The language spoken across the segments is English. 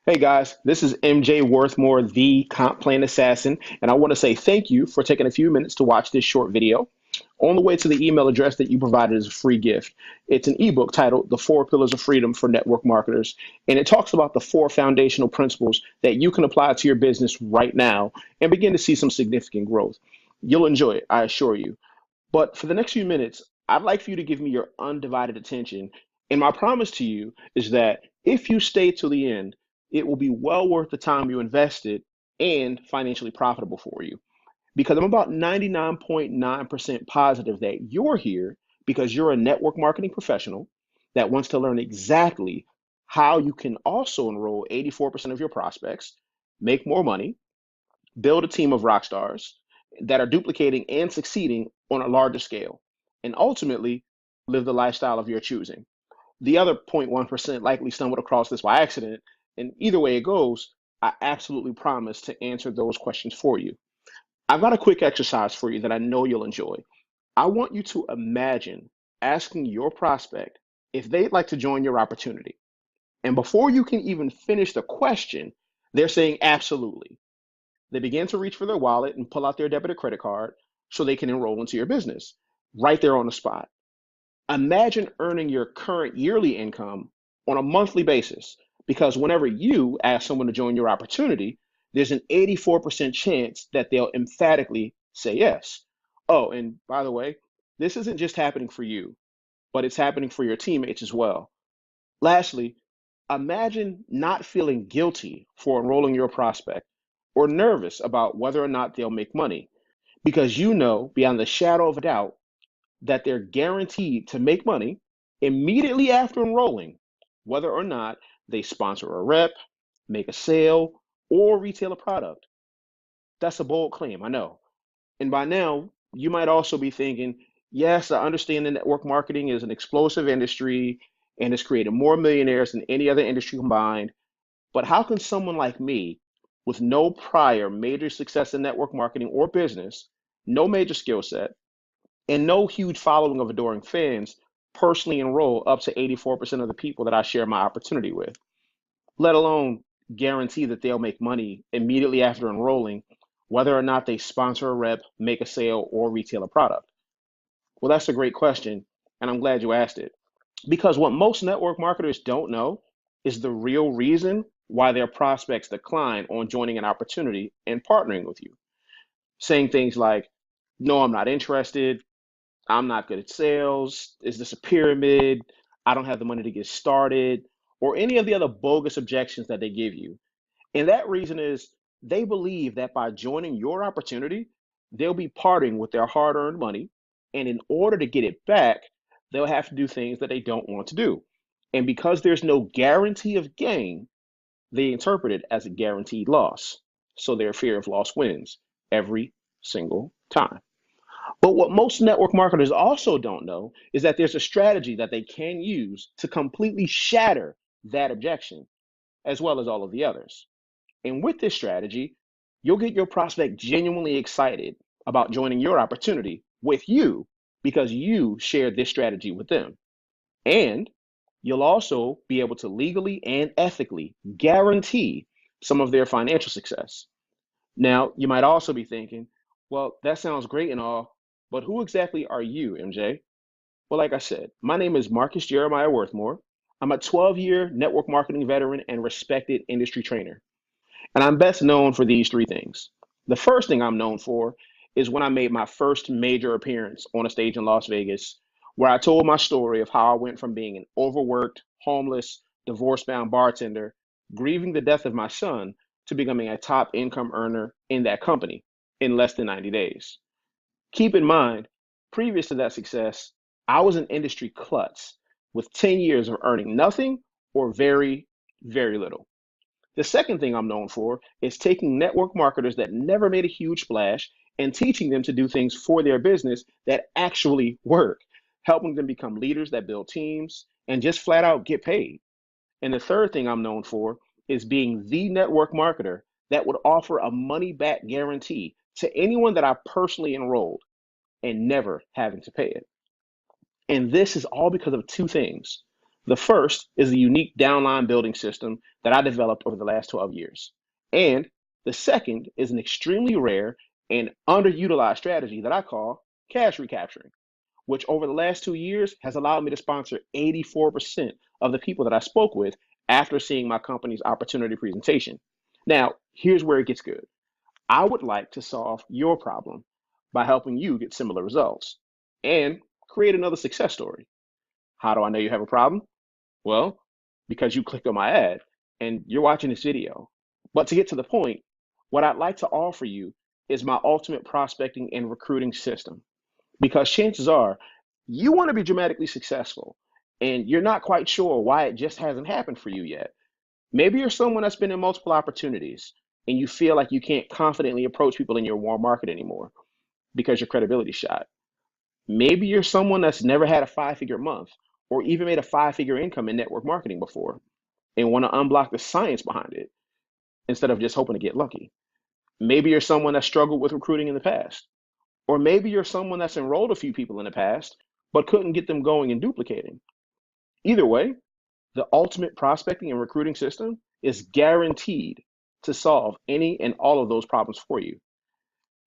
Hey guys, this is MJ Worthmore, the Comp Plan Assassin, and I want to say thank you for taking a few minutes to watch this short video. On the way to the email address that you provided as a free gift, it's an ebook titled The Four Pillars of Freedom for Network Marketers, and it talks about the four foundational principles that you can apply to your business right now and begin to see some significant growth. You'll enjoy it, I assure you. But for the next few minutes, I'd like for you to give me your undivided attention. And my promise to you is that if you stay till the end, it will be well worth the time you invested and financially profitable for you. Because I'm about 99.9% positive that you're here because you're a network marketing professional that wants to learn exactly how you can also enroll 84% of your prospects, make more money, build a team of rock stars that are duplicating and succeeding on a larger scale, and ultimately live the lifestyle of your choosing. The other 0.1% likely stumbled across this by accident, and either way it goes, I absolutely promise to answer those questions for you. I've got a quick exercise for you that I know you'll enjoy. I want you to imagine asking your prospect if they'd like to join your opportunity. And before you can even finish the question, they're saying absolutely. They begin to reach for their wallet and pull out their debit or credit card so they can enroll into your business right there on the spot. Imagine earning your current yearly income on a monthly basis because whenever you ask someone to join your opportunity, there's an 84% chance that they'll emphatically say yes. Oh, and by the way, this isn't just happening for you, but it's happening for your teammates as well. Lastly, imagine not feeling guilty for enrolling your prospect or nervous about whether or not they'll make money because you know beyond the shadow of a doubt that they're guaranteed to make money immediately after enrolling, whether or not they sponsor a rep, make a sale, or retail a product. That's a bold claim, I know. And by now, you might also be thinking, yes, I understand that network marketing is an explosive industry and has created more millionaires than any other industry combined. But how can someone like me, with no prior major success in network marketing or business, no major skill set, and no huge following of adoring fans, personally enroll up to 84% of the people that I share my opportunity with, let alone guarantee that they'll make money immediately after enrolling, whether or not they sponsor a rep, make a sale, or retail a product? Well, that's a great question, and I'm glad you asked it. Because what most network marketers don't know is the real reason why their prospects decline on joining an opportunity and partnering with you, saying things like, no, I'm not interested. I'm not good at sales. Is this a pyramid? I don't have the money to get started, or any of the other bogus objections that they give you. And that reason is they believe that by joining your opportunity, they'll be parting with their hard earned money. And in order to get it back, they'll have to do things that they don't want to do. And because there's no guarantee of gain, they interpret it as a guaranteed loss. So their fear of loss wins every single time. But what most network marketers also don't know is that there's a strategy that they can use to completely shatter that objection, as well as all of the others. And with this strategy, you'll get your prospect genuinely excited about joining your opportunity with you because you shared this strategy with them. And you'll also be able to legally and ethically guarantee some of their financial success. Now, you might also be thinking, well, that sounds great and all, but who exactly are you, MJ? Well, like I said, my name is Marcus Jeremiah Worthmore. I'm a 12-year network marketing veteran and respected industry trainer. And I'm best known for these three things. The first thing I'm known for is when I made my first major appearance on a stage in Las Vegas, where I told my story of how I went from being an overworked, homeless, divorce bound bartender, grieving the death of my son, to becoming a top income earner in that company in less than 90 days. Keep in mind, previous to that success, I was an industry klutz with 10 years of earning nothing or very, very little. The second thing I'm known for is taking network marketers that never made a huge splash and teaching them to do things for their business that actually work, helping them become leaders that build teams and just flat out get paid. And the third thing I'm known for is being the network marketer that would offer a money back guarantee to anyone that I personally enrolled and never having to pay it. And this is all because of two things. The first is the unique downline building system that I developed over the last 12 years. And the second is an extremely rare and underutilized strategy that I call cash recapturing, which over the last 2 years has allowed me to sponsor 84% of the people that I spoke with after seeing my company's opportunity presentation. Now, here's where it gets good. I would like to solve your problem by helping you get similar results and create another success story. How do I know you have a problem? Well, because you clicked on my ad and you're watching this video. But to get to the point, what I'd like to offer you is my ultimate prospecting and recruiting system. Because chances are you want to be dramatically successful and you're not quite sure why it just hasn't happened for you yet. Maybe you're someone that's been in multiple opportunities and you feel like you can't confidently approach people in your warm market anymore because your credibility's shot. Maybe you're someone that's never had a 5-figure month or even made a 5-figure income in network marketing before and want to unblock the science behind it instead of just hoping to get lucky. Maybe you're someone that struggled with recruiting in the past. Or maybe you're someone that's enrolled a few people in the past, but couldn't get them going and duplicating. Either way, the ultimate prospecting and recruiting system is guaranteed to solve any and all of those problems for you.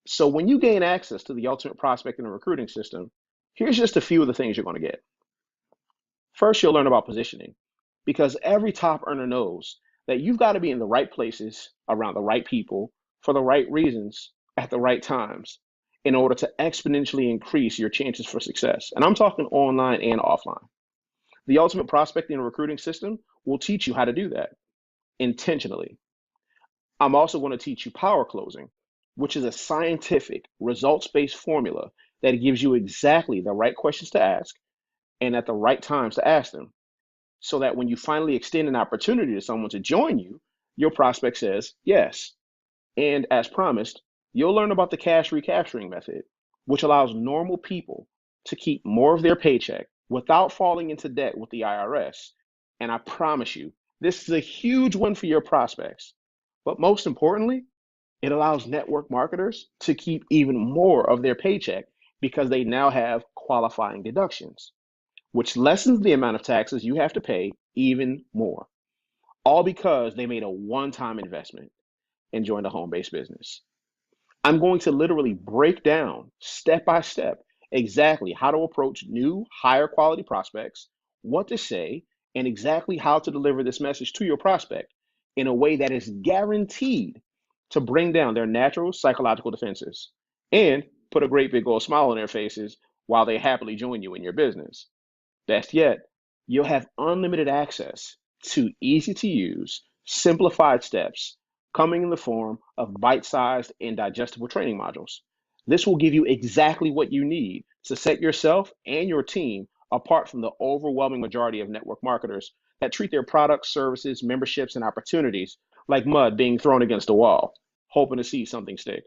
So when you gain access to the ultimate prospecting and recruiting system, here's just a few of the things you're going to get. First, you'll learn about positioning because every top earner knows that you've got to be in the right places around the right people for the right reasons at the right times in order to exponentially increase your chances for success. And I'm talking online and offline. The ultimate prospecting and recruiting system will teach you how to do that intentionally. I'm also going to teach you power closing, which is a scientific, results-based formula that gives you exactly the right questions to ask and at the right times to ask them, so that when you finally extend an opportunity to someone to join you, your prospect says yes. And as promised, you'll learn about the cash recapturing method, which allows normal people to keep more of their paycheck without falling into debt with the IRS. And I promise you, this is a huge win for your prospects. But most importantly, it allows network marketers to keep even more of their paycheck because they now have qualifying deductions, which lessens the amount of taxes you have to pay even more, all because they made a one-time investment and joined a home-based business. I'm going to literally break down step by step exactly how to approach new, higher quality prospects, what to say, and exactly how to deliver this message to your prospect in a way that is guaranteed to bring down their natural psychological defenses and put a great big old smile on their faces while they happily join you in your business. Best yet, you'll have unlimited access to easy to use, simplified steps coming in the form of bite-sized and digestible training modules. This will give you exactly what you need to set yourself and your team apart from the overwhelming majority of network marketers that treat their products, services, memberships, and opportunities like mud being thrown against a wall, hoping to see something stick.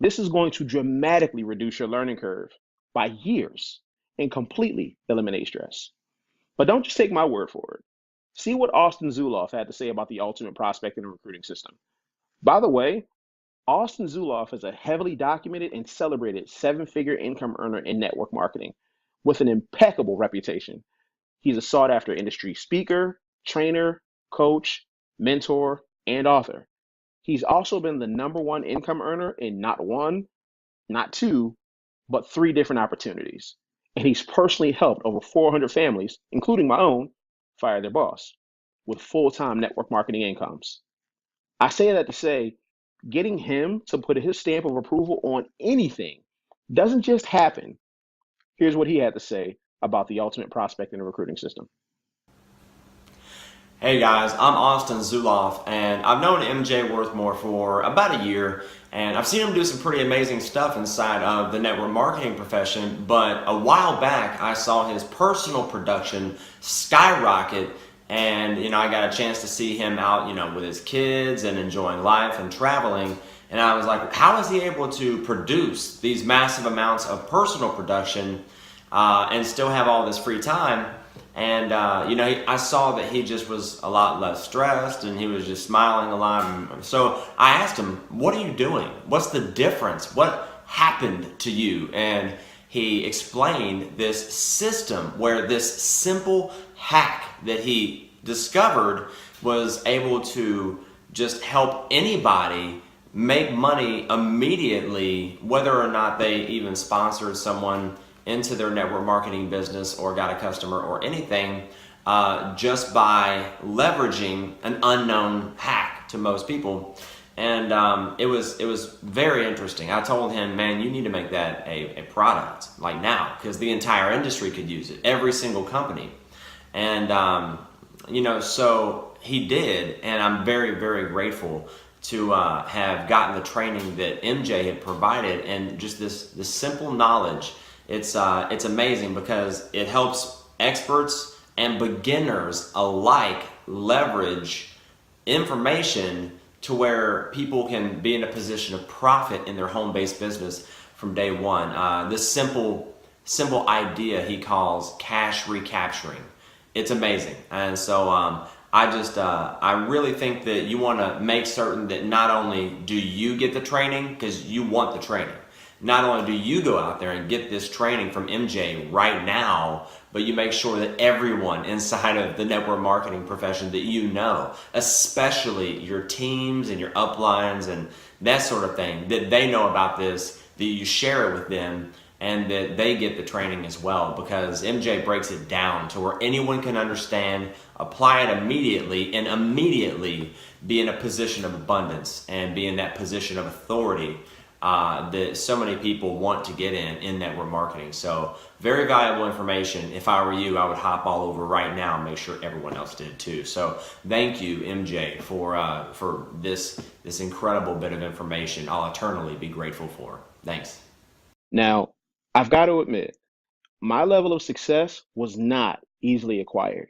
This is going to dramatically reduce your learning curve by years and completely eliminate stress. But don't just take my word for it. See what Austin Zuloff had to say about the ultimate prospecting and recruiting system. By the way, Austin Zuloff is a heavily documented and celebrated 7-figure income earner in network marketing with an impeccable reputation. He's a sought-after industry speaker, trainer, coach, mentor, and author. He's also been the #1 income earner in not one, not two, but 3 different opportunities. And he's personally helped over 400 families, including my own, fire their boss with full-time network marketing incomes. I say that to say, getting him to put his stamp of approval on anything doesn't just happen. Here's what he had to say about the ultimate prospecting and recruiting system. Hey guys, I'm Austin Zuloff, and I've known MJ Worthmore for about a year, and I've seen him do some pretty amazing stuff inside of the network marketing profession, but a while back I saw his personal production skyrocket, and I got a chance to see him out, with his kids and enjoying life and traveling, and I was like, how is he able to produce these massive amounts of personal production and still have all this free time? And, I saw that he just was a lot less stressed and he was just smiling a lot. So I asked him, what are you doing? What's the difference? What happened to you? And he explained this system where this simple hack that he discovered was able to just help anybody make money immediately, whether or not they even sponsored someone into their network marketing business or got a customer or anything, just by leveraging an unknown hack to most people. And it was very interesting. I told him, man, you need to make that a product like now, because the entire industry could use it, every single company. And so he did, and I'm very, very grateful to have gotten the training that MJ had provided, and just this simple knowledge. It's amazing because it helps experts and beginners alike leverage information to where people can be in a position of profit in their home-based business from day one. This simple idea he calls cash recapturing. It's amazing. And so I really think that you want to make certain that not only do you get the training, because you want the training, not only do you go out there and get this training from MJ right now, but you make sure that everyone inside of the network marketing profession that you know, especially your teams and your uplines and that sort of thing, that they know about this, that you share it with them, and that they get the training as well, because MJ breaks it down to where anyone can understand, apply it immediately, and immediately be in a position of abundance and be in that position of authority that so many people want to get in network marketing. So very valuable information. If I were you, I would hop all over right now and make sure everyone else did too. So thank you, MJ, for this incredible bit of information I'll eternally be grateful for. Thanks. Now, I've got to admit, my level of success was not easily acquired.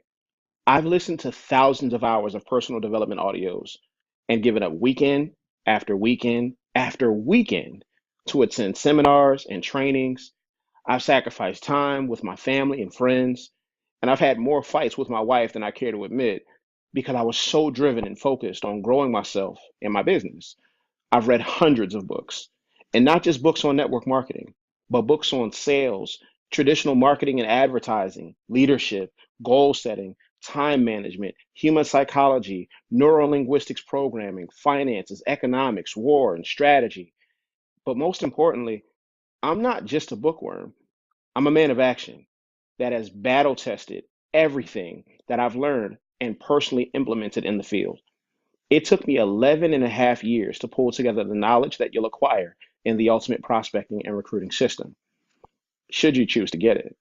I've listened to thousands of hours of personal development audios and given up weekend after weekend after weekend to attend seminars and trainings. I've sacrificed time with my family and friends, and I've had more fights with my wife than I care to admit because I was so driven and focused on growing myself and my business. I've read hundreds of books, and not just books on network marketing, but books on sales, traditional marketing and advertising, leadership, goal setting, time management, human psychology, neurolinguistics programming, finances, economics, war, and strategy. But most importantly, I'm not just a bookworm. I'm a man of action that has battle tested everything that I've learned and personally implemented in the field. It took me 11 and a half years to pull together the knowledge that you'll acquire in the ultimate prospecting and recruiting system, should you choose to get it.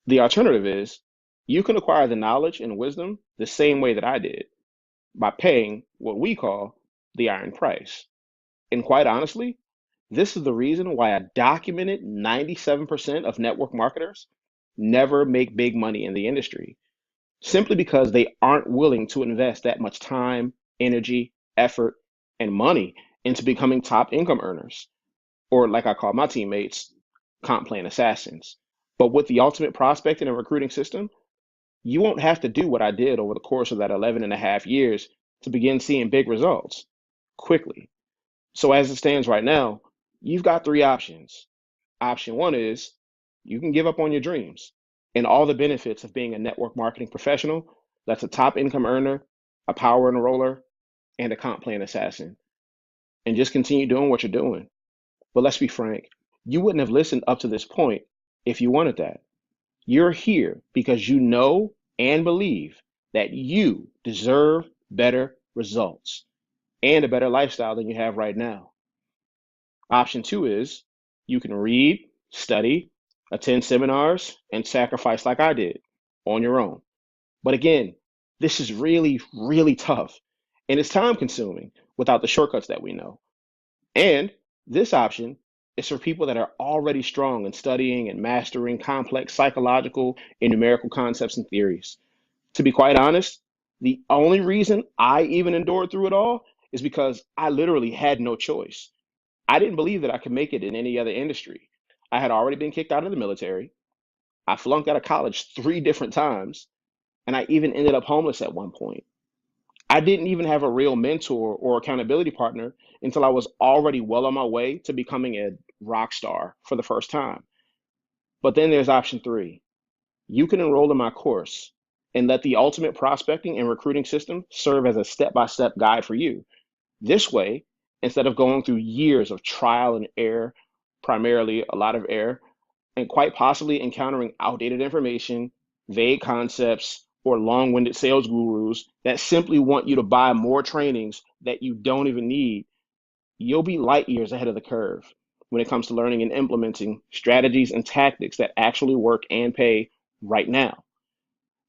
The alternative is you can acquire the knowledge and wisdom the same way that I did, by paying what we call the iron price. And quite honestly, this is the reason why a documented 97% of network marketers never make big money in the industry, simply because they aren't willing to invest that much time, energy, effort, and money into becoming top income earners, or like I call my teammates, comp plan assassins. But with the ultimate prospecting and recruiting system, you won't have to do what I did over the course of that 11 and a half years to begin seeing big results quickly. So as it stands right now, you've got three options. Option one is you can give up on your dreams and all the benefits of being a network marketing professional that's a top income earner, a power enroller, and a comp plan assassin, and just continue doing what you're doing. But let's be frank, you wouldn't have listened up to this point if you wanted that. You're here because you know and believe that you deserve better results and a better lifestyle than you have right now. Option two is you can read, study, attend seminars, and sacrifice like I did on your own. But again, this is really, really tough and it's time consuming without the shortcuts that we know. And this option is for people that are already strong in studying and mastering complex psychological and numerical concepts and theories. To be quite honest, the only reason I even endured through it all is because I literally had no choice. I didn't believe that I could make it in any other industry. I had already been kicked out of the military. I flunked out of college three different times, and I even ended up homeless at one point. I didn't even have a real mentor or accountability partner until I was already well on my way to becoming a rock star for the first time. But then there's option three. You can enroll in my course and let the ultimate prospecting and recruiting system serve as a step-by-step guide for you. This way, instead of going through years of trial and error, primarily a lot of error, and quite possibly encountering outdated information, vague concepts, or long winded sales gurus that simply want you to buy more trainings that you don't even need, you'll be light years ahead of the curve when it comes to learning and implementing strategies and tactics that actually work and pay right now.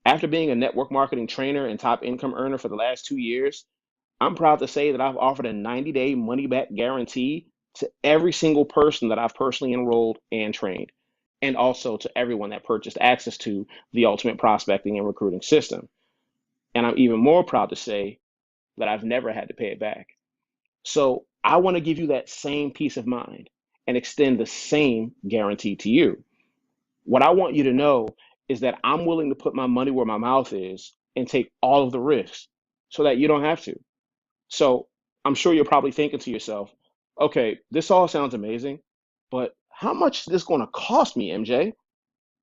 After being a network marketing trainer and top income earner for the last 2 years, I'm proud to say that I've offered a 90-day money back guarantee to every single person that I've personally enrolled and trained, and also to everyone that purchased access to the ultimate prospecting and recruiting system. And I'm even more proud to say that I've never had to pay it back. So I want to give you that same peace of mind and extend the same guarantee to you. What I want you to know is that I'm willing to put my money where my mouth is and take all of the risks so that you don't have to. So I'm sure you're probably thinking to yourself, okay, this all sounds amazing, but how much is this going to cost me, MJ?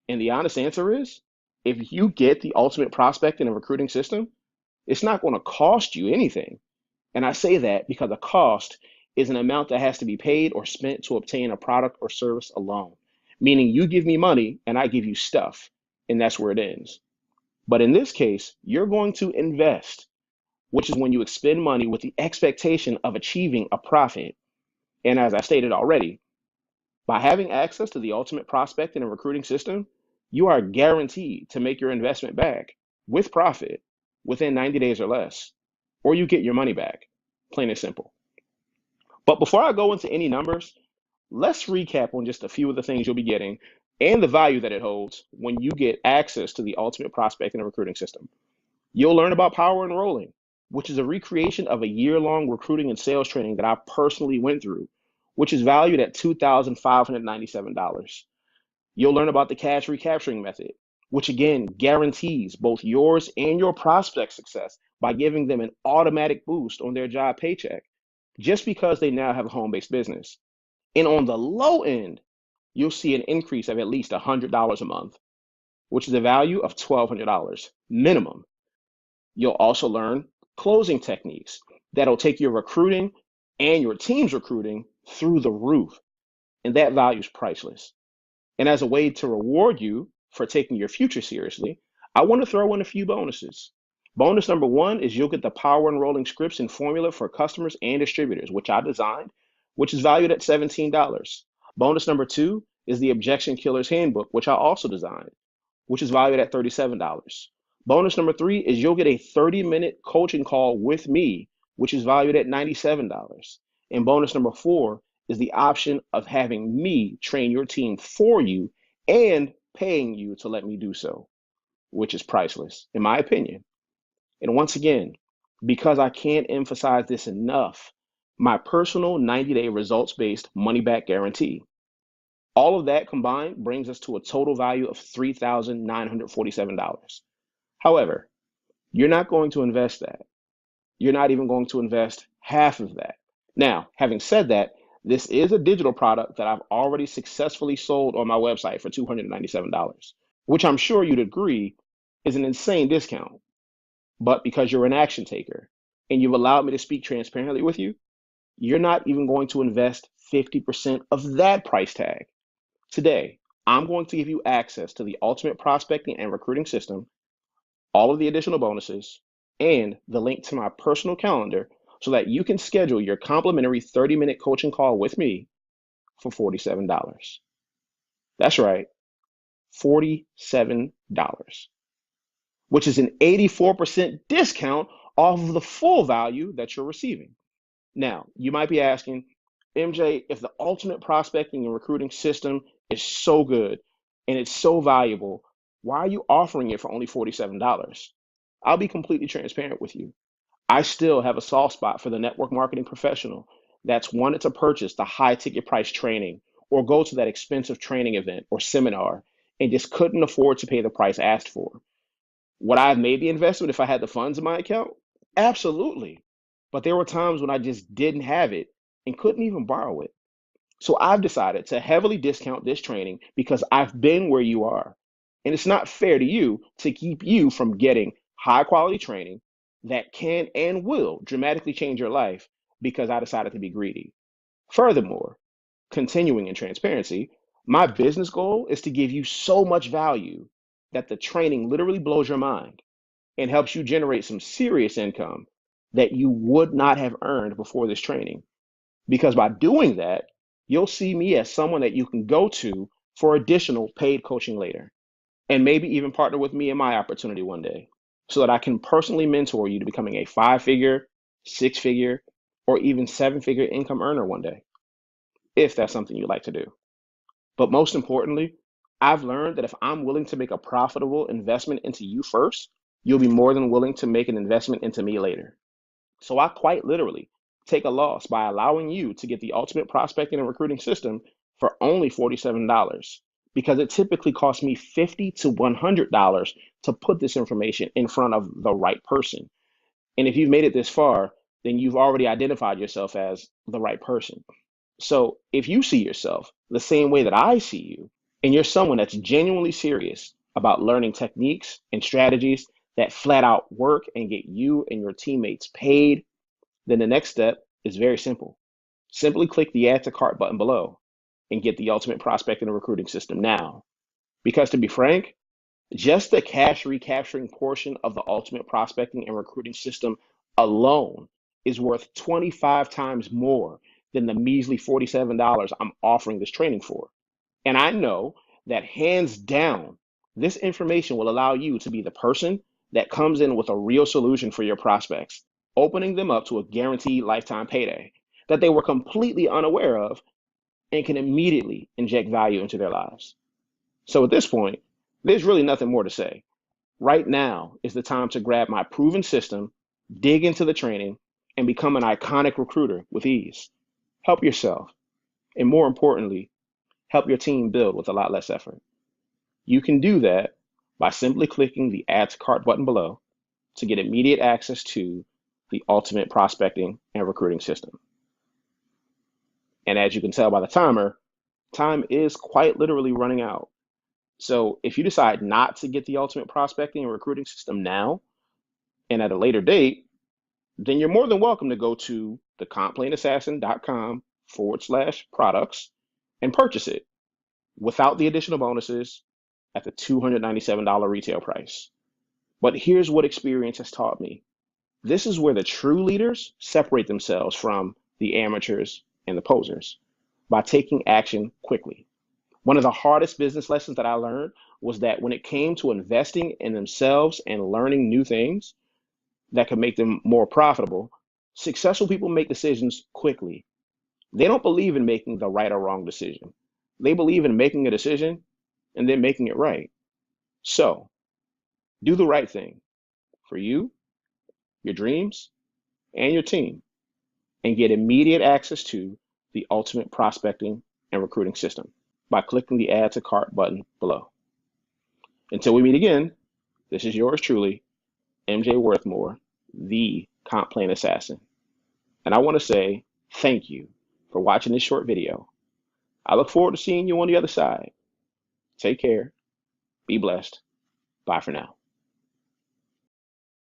And the honest answer is, if you get the ultimate prospecting and recruiting system, it's not going to cost you anything. And I say that because a cost is an amount that has to be paid or spent to obtain a product or service alone, meaning you give me money and I give you stuff, and that's where it ends. But in this case, you're going to invest, which is when you expend money with the expectation of achieving a profit. And as I stated already, by having access to the ultimate prospecting and recruiting system, you are guaranteed to make your investment back with profit within 90 days or less, or you get your money back. Plain and simple. But before I go into any numbers, let's recap on just a few of the things you'll be getting and the value that it holds when you get access to the ultimate prospecting and recruiting system. You'll learn about power enrolling, which is a recreation of a year-long recruiting and sales training that I personally went through, which is valued at $2,597. You'll learn about the cash recapturing method, which again guarantees both yours and your prospect's success by giving them an automatic boost on their job paycheck just because they now have a home-based business. And on the low end, you'll see an increase of at least $100 a month, which is a value of $1,200 minimum. You'll also learn closing techniques that'll take your recruiting and your team's recruiting through the roof. And that value is priceless. And as a way to reward you for taking your future seriously, I want to throw in a few bonuses. Bonus number one is you'll get the power enrolling scripts and formula for customers and distributors, which I designed, which is valued at $17. Bonus number two is the Objection Killer's Handbook, which I also designed, which is valued at $37. Bonus number three is you'll get a 30-minute coaching call with me, which is valued at $97. And bonus number four is the option of having me train your team for you and paying you to let me do so, which is priceless, in my opinion. And once again, because I can't emphasize this enough, my personal 90-day results-based money-back guarantee. All of that combined brings us to a total value of $3,947. However, you're not going to invest that. You're not even going to invest half of that. Now, having said that, this is a digital product that I've already successfully sold on my website for $297, which I'm sure you'd agree is an insane discount. But because you're an action taker and you've allowed me to speak transparently with you, you're not even going to invest 50% of that price tag. Today, I'm going to give you access to the ultimate prospecting and recruiting system, all of the additional bonuses, and the link to my personal calendar so that you can schedule your complimentary 30-minute coaching call with me for $47. That's right, $47, which is an 84% discount off of the full value that you're receiving. Now, you might be asking, MJ, if the ultimate prospecting and recruiting system is so good and it's so valuable, why are you offering it for only $47? I'll be completely transparent with you. I still have a soft spot for the network marketing professional that's wanted to purchase the high ticket price training or go to that expensive training event or seminar and just couldn't afford to pay the price asked for. Would I have made the investment if I had the funds in my account? Absolutely. But there were times when I just didn't have it and couldn't even borrow it. So I've decided to heavily discount this training because I've been where you are. And it's not fair to you to keep you from getting high quality training that can and will dramatically change your life because I decided to be greedy. Furthermore, continuing in transparency, my business goal is to give you so much value that the training literally blows your mind and helps you generate some serious income that you would not have earned before this training. Because by doing that, you'll see me as someone that you can go to for additional paid coaching later, and maybe even partner with me in my opportunity one day so that I can personally mentor you to becoming a 5 figure, 6 figure, or even 7 figure income earner one day, if that's something you'd like to do. But most importantly, I've learned that if I'm willing to make a profitable investment into you first, you'll be more than willing to make an investment into me later. So I quite literally take a loss by allowing you to get the ultimate prospecting and recruiting system for only $47 because it typically costs me $50 to $100 to put this information in front of the right person. And if you've made it this far, then you've already identified yourself as the right person. So if you see yourself the same way that I see you, and you're someone that's genuinely serious about learning techniques and strategies that flat out work and get you and your teammates paid, then the next step is very simple. Simply click the add to cart button below and get the ultimate prospecting and recruiting system now. Because to be frank, just the cash recapturing portion of the ultimate prospecting and recruiting system alone is worth 25 times more than the measly $47 I'm offering this training for. And I know that hands down, this information will allow you to be the person that comes in with a real solution for your prospects, opening them up to a guaranteed lifetime payday that they were completely unaware of and can immediately inject value into their lives. So at this point, there's really nothing more to say. Right now is the time to grab my proven system, dig into the training, and become an iconic recruiter with ease. Help yourself, and more importantly, help your team build with a lot less effort. You can do that by simply clicking the Add to Cart button below to get immediate access to the ultimate prospecting and recruiting system. And as you can tell by the timer, time is quite literally running out. So if you decide not to get the ultimate prospecting and recruiting system now and at a later date, then you're more than welcome to go to thecomplantassassin.com/products and purchase it without the additional bonuses at the $297 retail price. But here's what experience has taught me. This is where the true leaders separate themselves from the amateurs and the posers by taking action quickly. One of the hardest business lessons that I learned was that when it came to investing in themselves and learning new things that could make them more profitable, successful people make decisions quickly. They don't believe in making the right or wrong decision. They believe in making a decision and then making it right. So do the right thing for you, your dreams, and your team, and get immediate access to the ultimate prospecting and recruiting system by clicking the Add to Cart button below. Until we meet again, this is yours truly, MJ Worthmore, the Comp Plan Assassin. And I want to say thank you for watching this short video. I look forward to seeing you on the other side. Take care. Be blessed. Bye for now.